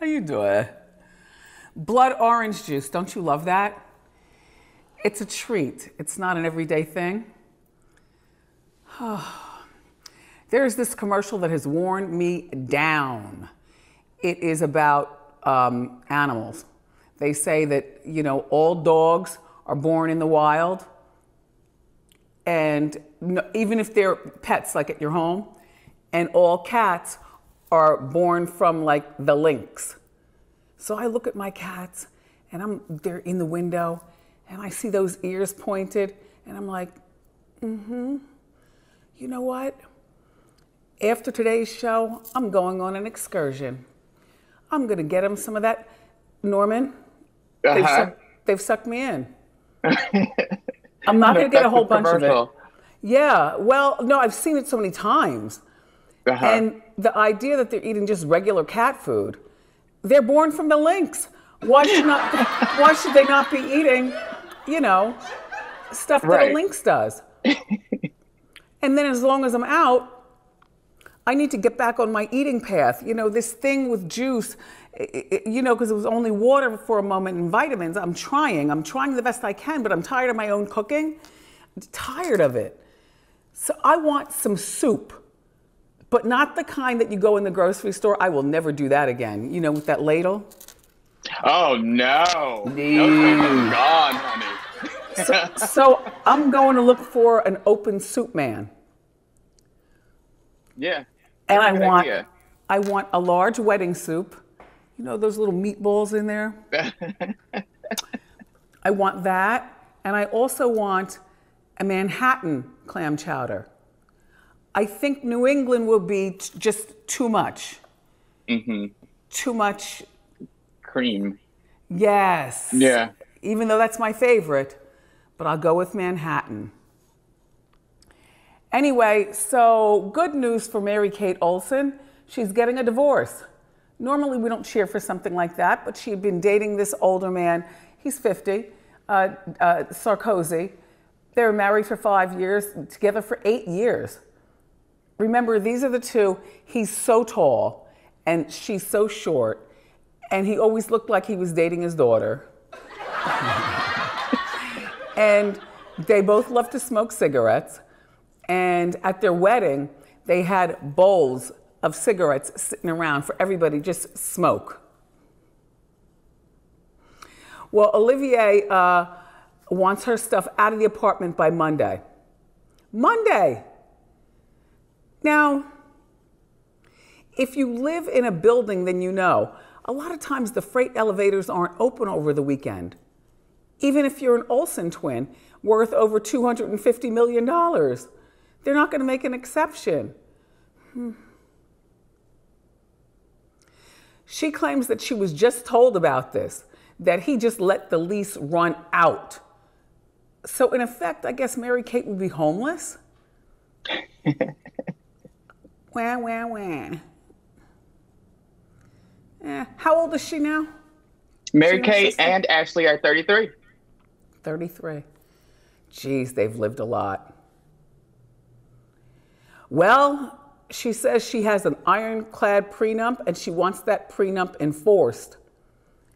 How you doing? Blood orange juice, don't you love that? It's a treat. It's not an everyday thing. There's this commercial that has worn me down. It is about animals. They say that, you know, all dogs are born in the wild. And even if they're pets, like at your home, and all cats are born from like the lynx. So I look at my cats and they're in the window and I see those ears pointed and I'm like, you know what? After today's show, I'm going on an excursion. I'm gonna get them some of that, Norman. They've sucked me in. I'm not gonna get a whole bunch of it. Yeah, well, no, I've seen it so many times. And the idea that they're eating just regular cat food, they're born from the lynx. Why should they not be eating, you know, stuff that a lynx does? And then as long as I'm out, I need to get back on my eating path. You know, this thing with juice, you know, because it was only water for a moment and vitamins. I'm trying the best I can, but I'm tired of my own cooking. I'm tired of it. So I want some soup. But not the kind that you go in the grocery store. I will never do that again. You know, with that ladle. Oh, no. No, gone, honey. So I'm going to look for an open soup man. Yeah. And I want a large wedding soup. You know, those little meatballs in there. I want that. And I also want a Manhattan clam chowder. I think New England will be just too much. Too much cream. Yes. Yeah. Even though that's my favorite, but I'll go with Manhattan. Anyway, so good news for Mary-Kate Olsen. She's getting a divorce. Normally we don't cheer for something like that, but she had been dating this older man. He's 50, Sarkozy. They were married for 5 years, together for 8 years. Remember, these are the two. He's so tall and she's so short. And he always looked like he was dating his daughter. And they both love to smoke cigarettes. And at their wedding, they had bowls of cigarettes sitting around for everybody to just smoke. Well, Olivier wants her stuff out of the apartment by Monday. Monday! Now, if you live in a building, then you know, a lot of times the freight elevators aren't open over the weekend. Even if you're an Olsen twin worth over $250 million, they're not gonna make an exception. She claims that she was just told about this, that he just let the lease run out. So in effect, I guess Mary-Kate would be homeless? Wah, wah, wah. How old is she now? Mary-Kate and Ashley are 33. 33. Geez, they've lived a lot. Well, she says she has an ironclad prenup and she wants that prenup enforced,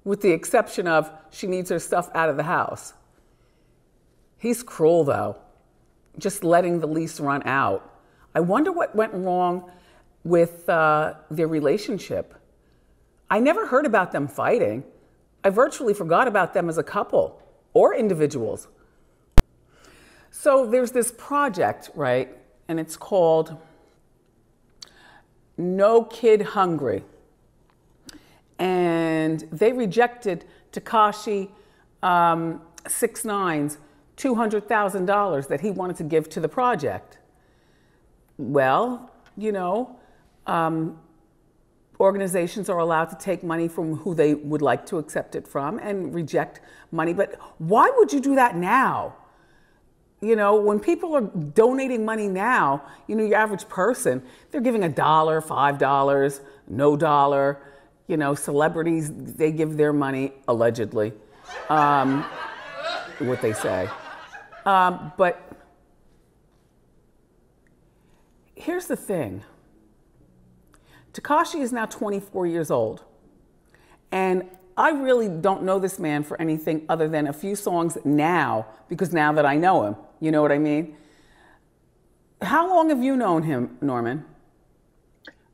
with the exception of she needs her stuff out of the house. He's cruel though, just letting the lease run out. I wonder what went wrong with their relationship. I never heard about them fighting. I virtually forgot about them as a couple or individuals. So there's this project, right? And it's called No Kid Hungry. And they rejected Tekashi 6ix9ine's $200,000 that he wanted to give to the project. Well, you know, organizations are allowed to take money from who they would like to accept it from and reject money. But why would you do that now? You know, when people are donating money now, you know, your average person, they're giving $1, $5, no dollar. You know, celebrities, they give their money, allegedly, what they say. But here's the thing. Tekashi is now 24 years old. And I really don't know this man for anything other than a few songs now, because now that I know him, you know what I mean? How long have you known him, Norman?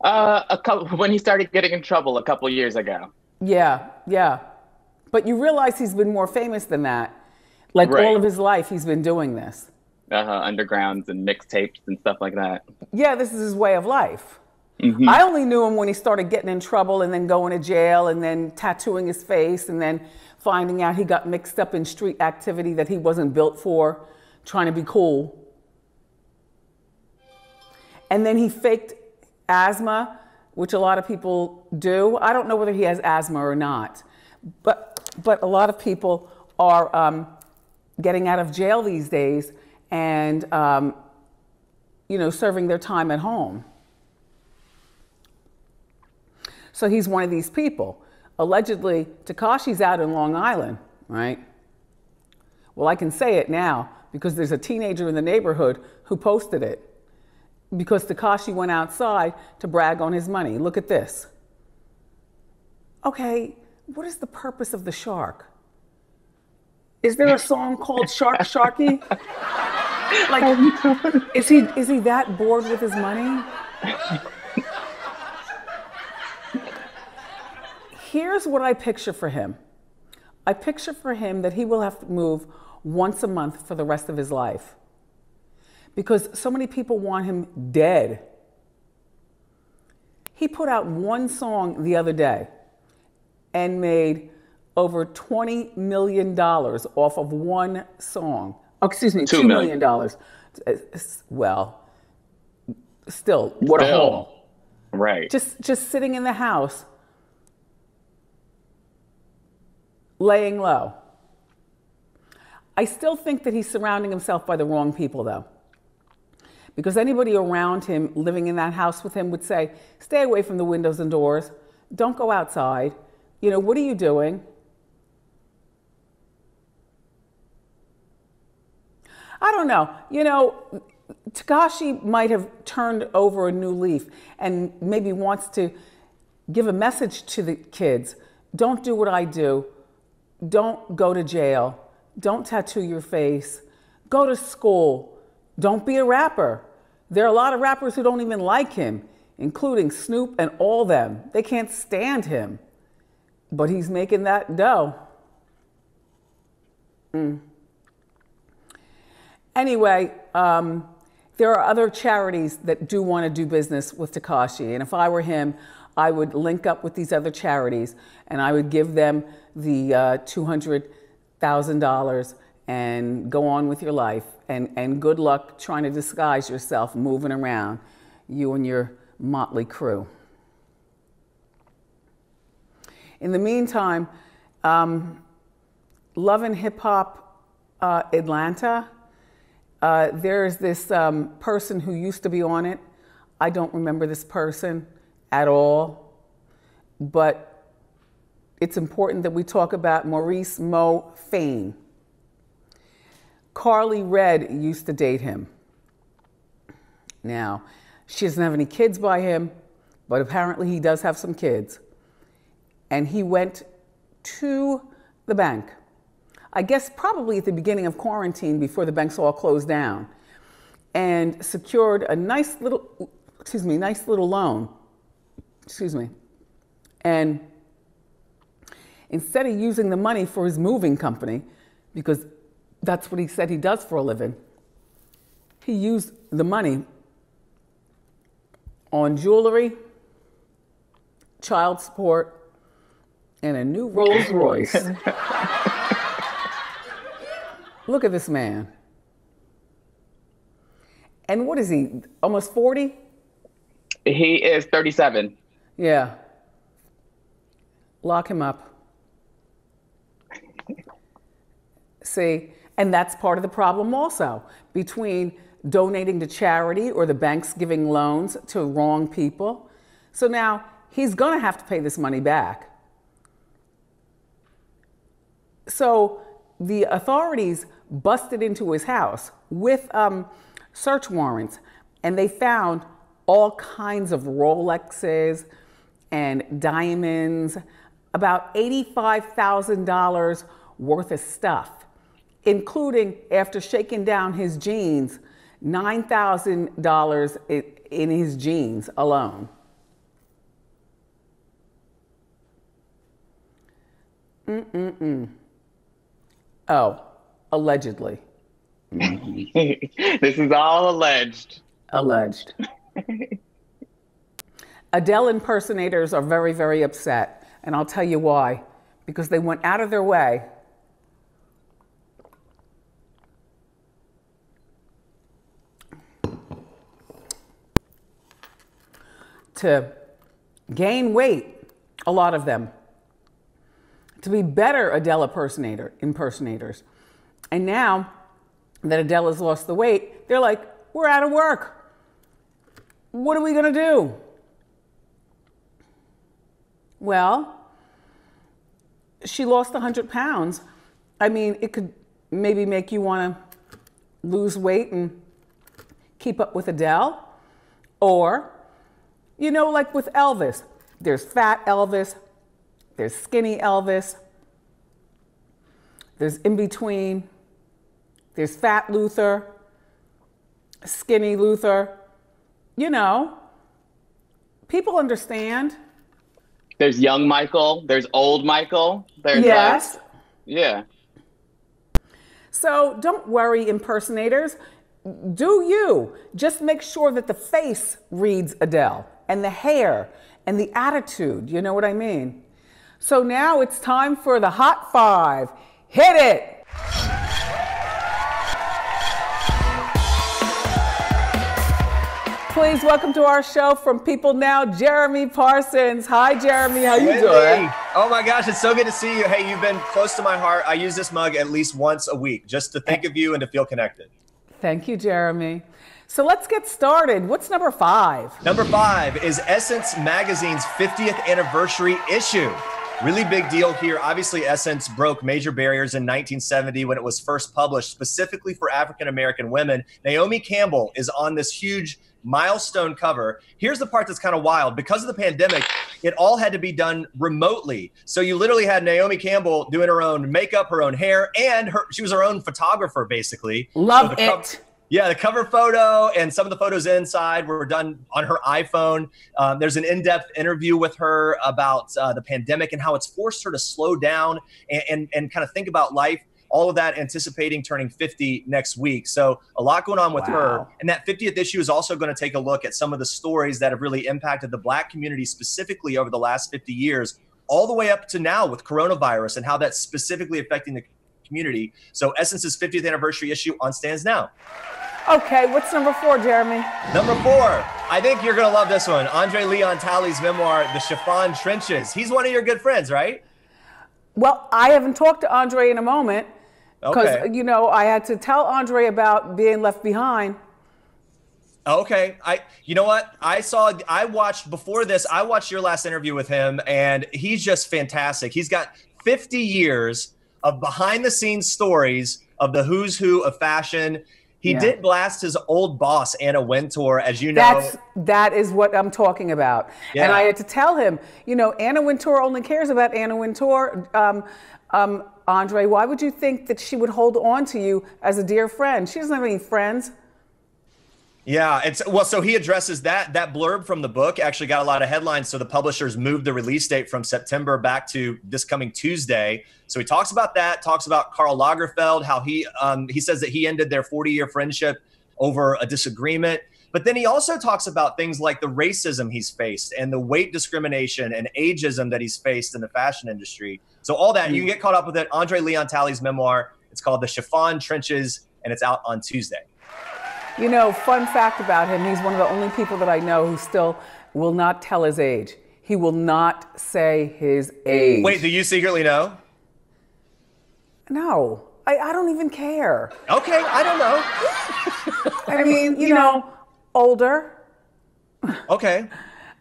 When he started getting in trouble a couple years ago. Yeah, yeah. But you realize he's been more famous than that. Like Right. all of his life, he's been doing this. Undergrounds and mixtapes and stuff like that. Yeah, this is his way of life. Mm-hmm. I only knew him when he started getting in trouble and then going to jail and then tattooing his face and then finding out he got mixed up in street activity that he wasn't built for, trying to be cool. And then he faked asthma, which a lot of people do. I don't know whether he has asthma or not, but a lot of people are getting out of jail these days and serving their time at home. So he's one of these people. Allegedly, Tekashi's out in Long Island, right? Well, I can say it now because there's a teenager in the neighborhood who posted it because Tekashi went outside to brag on his money. Look at this. Okay, what is the purpose of the shark? Is there a song called Shark Sharky? Like, is he that bored with his money? Here's what I picture for him. I picture for him that he will have to move once a month for the rest of his life because so many people want him dead. He put out one song the other day and made over $20 million off of one song. Oh, excuse me, $2 million. Well, still, what a haul. Right. Just sitting in the house, laying low. I still think that he's surrounding himself by the wrong people, though. Because anybody around him living in that house with him would say, stay away from the windows and doors. Don't go outside. You know, what are you doing? I don't know. You know, Tekashi might have turned over a new leaf and maybe wants to give a message to the kids. Don't do what I do. Don't go to jail. Don't tattoo your face. Go to school. Don't be a rapper. There are a lot of rappers who don't even like him, including Snoop and all them. They can't stand him. But he's making that dough. Anyway, there are other charities that do want to do business with Tekashi. And if I were him, I would link up with these other charities and I would give them the $200,000 and go on with your life. And good luck trying to disguise yourself moving around, you and your motley crew. In the meantime, Love and Hip Hop Atlanta, there's this person who used to be on it. I don't remember this person at all, but it's important that we talk about Maurice Fayne. Carly Red used to date him. Now, she doesn't have any kids by him, but apparently he does have some kids. And he went to the bank, I guess probably at the beginning of quarantine before the banks all closed down, and secured a nice little loan. And instead of using the money for his moving company, because that's what he said he does for a living, he used the money on jewelry, child support, and a new Rolls Royce. Look at this man. And what is he, almost 40? He is 37. Yeah. Lock him up. See, and that's part of the problem also, between donating to charity or the banks giving loans to wrong people. So now he's gonna have to pay this money back. So the authorities busted into his house with search warrants, and they found all kinds of Rolexes and diamonds, about $85,000 worth of stuff, including, after shaking down his jeans, $9,000 in his jeans alone. Oh, allegedly. This is all alleged. Alleged. Adele impersonators are very, very upset, and I'll tell you why. Because they went out of their way to gain weight, a lot of them, to be better Adele impersonators. And now that Adele has lost the weight, they're like, we're out of work. What are we gonna do? Well, she lost 100 pounds. I mean, it could maybe make you wanna lose weight and keep up with Adele. Or, you know, like with Elvis, there's fat Elvis, there's skinny Elvis, there's in between, there's fat Luther, skinny Luther. You know, people understand. There's young Michael, there's old Michael. There's yes. Yeah. So don't worry, impersonators. Do you. Just make sure that the face reads Adele, and the hair, and the attitude, you know what I mean? So now it's time for the Hot Five. Hit it! Please welcome to our show from People Now, Jeremy Parsons. Hi, Jeremy. How you Wendy. doing? Oh my gosh, it's so good to see you. Hey, you've been close to my heart. I use this mug at least once a week just to think of you and to feel connected. Thank you, Jeremy. So let's get started. What's number 5? Number 5 is Essence Magazine's 50th anniversary issue. Really big deal here. Obviously, Essence broke major barriers in 1970 when it was first published specifically for African-American women. Naomi Campbell is on this huge milestone cover. Here's the part that's kind of wild. Because of the pandemic, it all had to be done remotely. So you literally had Naomi Campbell doing her own makeup, her own hair, and she was her own photographer, basically. Love it. Yeah, the cover photo and some of the photos inside were done on her iPhone. There's an in-depth interview with her about the pandemic and how it's forced her to slow down and kind of think about life. All of that anticipating turning 50 next week. So a lot going on with her. And that 50th issue is also going to take a look at some of the stories that have really impacted the Black community specifically over the last 50 years, all the way up to now with coronavirus and how that's specifically affecting the community. So Essence's 50th anniversary issue on stands now. Okay, what's number 4, Jeremy? Number 4, I think you're going to love this one. Andre Leon Talley's memoir, The Chiffon Trenches. He's one of your good friends, right? Well, I haven't talked to Andre in a moment. Because, Okay. you know, I had to tell Andre about being left behind. Okay. You know what? I watched your last interview with him, and he's just fantastic. He's got 50 years of behind the scenes stories of the who's who of fashion. He did blast his old boss, Anna Wintour, as you know. That is what I'm talking about. Yeah. And I had to tell him, you know, Anna Wintour only cares about Anna Wintour. Andre, why would you think that she would hold on to you as a dear friend? She doesn't have any friends. Yeah, so he addresses that blurb from the book actually got a lot of headlines. So the publishers moved the release date from September back to this coming Tuesday. So he talks about that, talks about Karl Lagerfeld, how he says that he ended their 40-year friendship over a disagreement. But then he also talks about things like the racism he's faced and the weight discrimination and ageism that he's faced in the fashion industry. So all that, you can get caught up with it. Andre Leon Talley's memoir. It's called The Chiffon Trenches, and it's out on Tuesday. You know, fun fact about him, he's one of the only people that I know who still will not tell his age. He will not say his age. Wait, do you secretly know? No, I don't even care. Okay, I don't know. I mean, you know, older. Okay.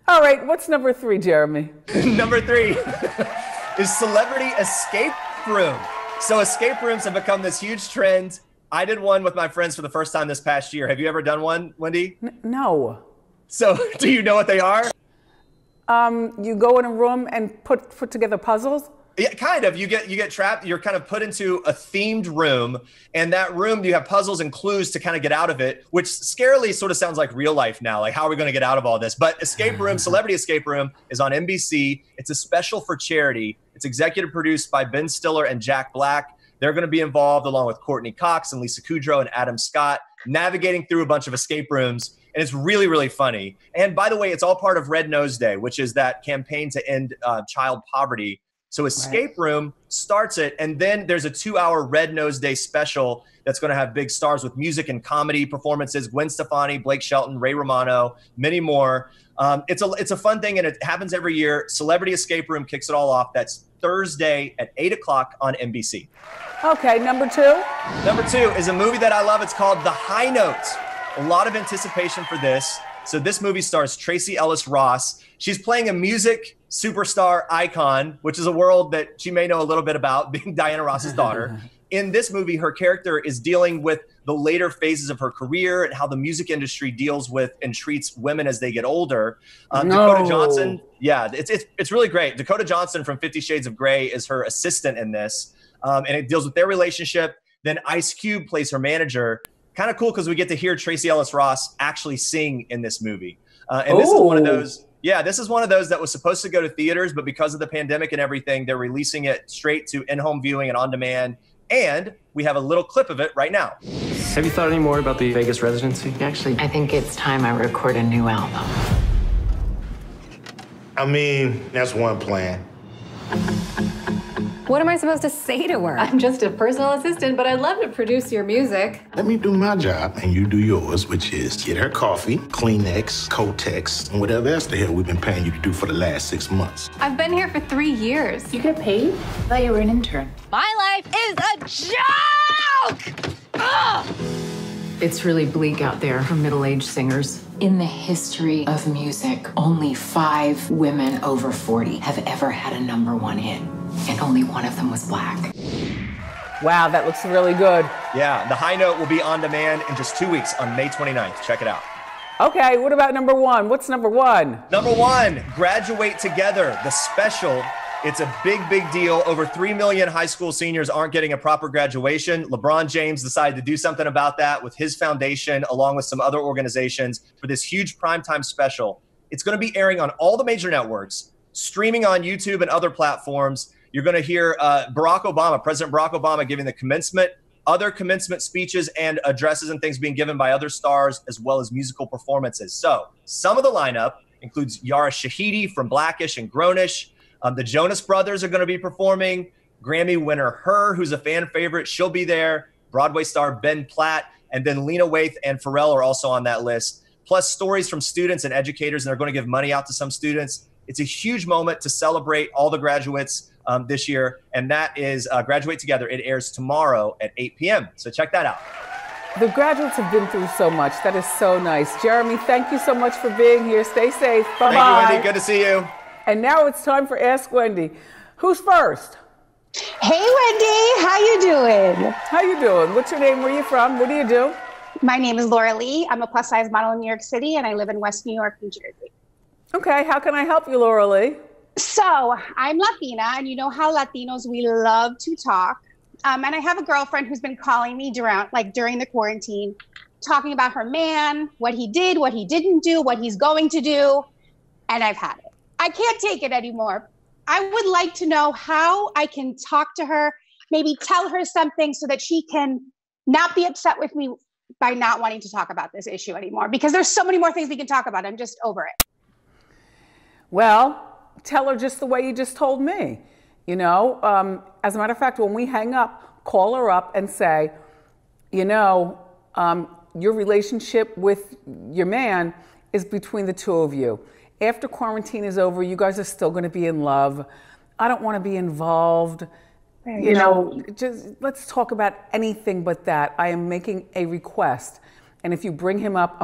All right, what's number 3, Jeremy? Number 3 is celebrity escape room. So escape rooms have become this huge trend. I did one with my friends for the first time this past year. Have you ever done one, Wendy? No. So do you know what they are? You go in a room and put together puzzles? Yeah, kind of. You get trapped. You're kind of put into a themed room, and that room you have puzzles and clues to kind of get out of it, which scarily sort of sounds like real life now. Like, how are we going to get out of all this? But Escape Room, Celebrity Escape Room, is on NBC. It's a special for charity. It's executive produced by Ben Stiller and Jack Black. They're going to be involved along with Courtney Cox and Lisa Kudrow and Adam Scott, navigating through a bunch of escape rooms. And it's really, really funny. And by the way, it's all part of Red Nose Day, which is that campaign to end child poverty. So Escape Room starts it, and then there's a 2-hour Red Nose Day special that's going to have big stars with music and comedy performances: Gwen Stefani, Blake Shelton, Ray Romano, many more. It's a fun thing, and it happens every year. Celebrity Escape Room kicks it all off. That's Thursday at 8 o'clock on NBC. Okay, number two? Number two is a movie that I love. It's called The High Note. A lot of anticipation for this. So this movie stars Tracee Ellis Ross. She's playing a music superstar icon, which is a world that she may know a little bit about, being Diana Ross's daughter. In this movie, her character is dealing with the later phases of her career and how the music industry deals with and treats women as they get older. Dakota Johnson, yeah, it's really great. Dakota Johnson from 50 Shades of Grey is her assistant in this, and it deals with their relationship. Then Ice Cube plays her manager. Kind of cool because we get to hear Tracee Ellis Ross actually sing in this movie. And this is one of those. Yeah, this is one of those that was supposed to go to theaters, but because of the pandemic and everything, they're releasing it straight to in-home viewing and on demand. And we have a little clip of it right now. Have you thought any more about the Vegas residency? Actually, I think it's time I record a new album. I mean, that's one plan. What am I supposed to say to her? I'm just a personal assistant, but I'd love to produce your music. Let me do my job, and you do yours, which is get her coffee, Kleenex, Kotex, and whatever else the hell we've been paying you to do for the last 6 months. I've been here for 3 years. You get paid? I thought you were an intern. My life is a joke! Ugh! It's really bleak out there for middle-aged singers. In the history of music, only 5 women over 40 have ever had a #1 hit, and only one of them was black. Wow, that looks really good. Yeah, The High Note will be on demand in just 2 weeks on May 29th. Check it out. Okay, what about number one? What's number one? Number one, Graduate Together, the special. It's a big, big deal. Over 3 million high school seniors aren't getting a proper graduation. LeBron James decided to do something about that with his foundation, along with some other organizations, for this huge primetime special. It's going to be airing on all the major networks, streaming on YouTube and other platforms. You're going to hear President Barack Obama giving the commencement, other commencement speeches and addresses and things being given by other stars, as well as musical performances. So some of the lineup includes Yara Shahidi from Blackish and Grownish. The Jonas Brothers are going to be performing. Grammy winner Her, who's a fan favorite, she'll be there. Broadway star Ben Platt, and then Lena Waithe and Pharrell are also on that list. Plus stories from students and educators, and they're going to give money out to some students. It's a huge moment to celebrate all the graduates this year, and that is Graduate Together. It airs tomorrow at 8 p.m., so check that out. The graduates have been through so much. That is so nice. Jeremy, thank you so much for being here. Stay safe. Bye-bye. Thank you, Wendy. Good to see you. And now it's time for Ask Wendy. Who's first? Hey, Wendy. How you doing? How you doing? What's your name? Where are you from? What do you do? My name is Laura Lee. I'm a plus-size model in New York City, and I live in West New York, New Jersey. Okay. How can I help you, Laura Lee? So I'm Latina, and you know how Latinos, we love to talk. And I have a girlfriend who's been calling me during the quarantine, talking about her man, what he did, what he didn't do, what he's going to do, and I've had it. I can't take it anymore. I would like to know how I can talk to her, maybe tell her something so that she can not be upset with me by not wanting to talk about this issue anymore, because there's so many more things we can talk about. I'm just over it. Well, tell her just the way you just told me. You know, as a matter of fact, when we hang up, call her up and say, you know, your relationship with your man is between the two of you. After quarantine is over, you guys are still going to be in love. I don't want to be involved. You know, just let's talk about anything but that. I am making a request. And if you bring him up,